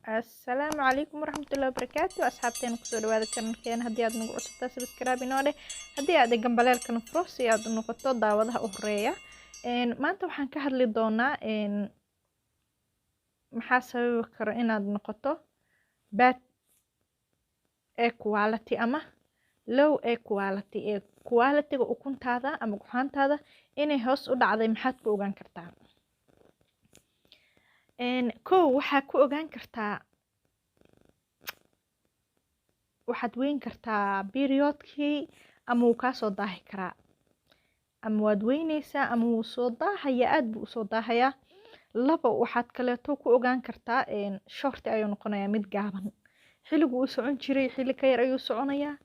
السلام عليكم ورحمة الله وبركاته أصحابتين كسور وهذا كان هدي أد نقول عصبتا سبسكرايب إنه هدي أد جنبالير كان فروسي أد نقطة دعوة أخرية إن ما أنت وحن كهر دونا إن محاسب كرئنا أد نقطة بات equality أما low equality وكنت هذا أما كنت هذا إني هوس ودعضي محاد كوغان كرتا إن كو وحا كوغان كرتا waxaad weyn kartaa periodkii ama uu kaa soo daahi karaa ama waad weynaysaa ama wuu soo daahaya aad buu usoo daahayaa laba waxaad kaleeto ku ogaan kartaa shorti ayuu noqonayaa mid gaaban xilligu uu socon jiray xilli ka yar ayuu soconayaa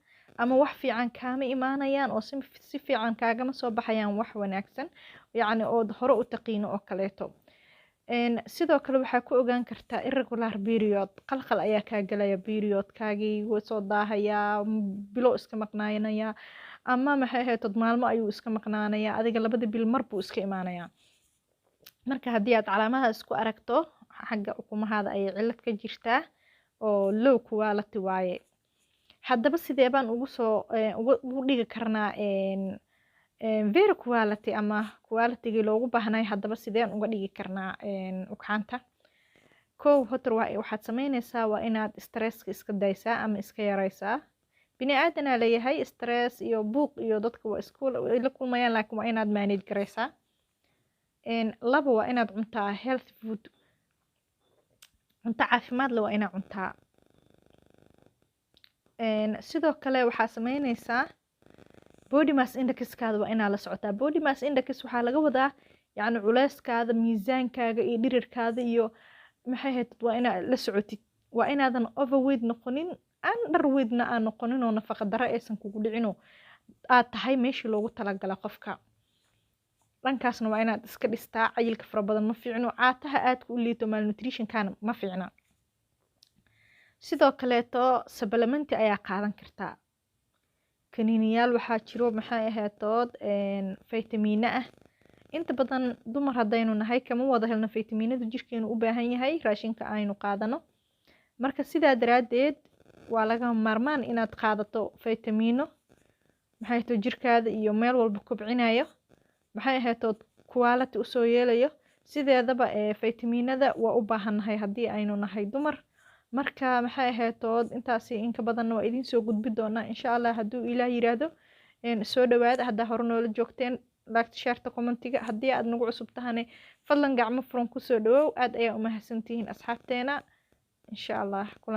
ama wax fiican kaama imaanayaan oo si fiican kaagama soo baxayaan wax wanaagsan yacni ood hore u taqiino oo kaleeto sidoo kale waxaa ku ogaan kartaa irregular period qalqal ayaa kaa galaya periodkaagii wuu soo daahayaa bilo iska maqnaanaya ama maxay ahayd maalmo ayuu iska maqnaanaya adiga labada bil mar buu iska imaanayaa marka haddii aad calaamadaha isku aragto xagga ukumahaada ayay cillad ka jirtaa oo low quality waaye haddaba sidee baan ugu dhigi karnaa very quality ama quality loogu baahnay haddaba sideen uga dhigi karnaa ugxaanta kow hotor waxaad sameynaysaa waa inaad stresska iska daysaa ama iska yaraysaa bini aadanaa leeyahay stress iyo buuq iyo dadka waa isku la kulmayaan laakiin waa inaad manage garaysaa laba waa inaad cuntaa healthy food cunto caafimaad leh waa inaad cuntaa sidoo kale waxaa sameynaysaa body mass indexkaada waa inaad la socotaa body mass index waxaa laga wadaa yacni culeyskaada miisaankaaga iyo dhirirkaada iyo maxay ahayd waa inaad la socotid waa inaadan overweight noqonin underweightna aan noqonin oo nafaqa darro aysan kugu dhicinoo aad tahay meeshii loogu talagala qofka dhankaasna waa inaad iska dhistaa cayilka fara badan ma fiicno caataha aadka u liito malnutritionkana ma fiicna sidoo kaleeto supplementi ayaa qaadan kartaa kaniiniyaal waxaa jiro maxay ahaytood faytamiino ah inta badan dumar haddaynu nahay kama wada helno faytamiinada jirkeenu u baahan yahay raashinka aynu qaadano marka sidaa daraaddeed waa laga maarmaan inaad qaadato faytamiino maxay ahaytood jirkaada iyo meel walba kobcinayo maxay ahaytood quality usoo yeelayo sideedaba faytamiinada waa u baahannahay haddii aynu nahay dumar marka maxay ahaytood intaasi inka badanna waa idiin soo gudbi doonaa insha allah hadduu ilaah yiraahdo soo dhawaada haddaa hore noola joogteen like shareta commentiga haddii aad nagu cusub tahane fadlan gacmo furan kusoo dhawow aad ayaa u mahadsantihiin asxaabteena insha allah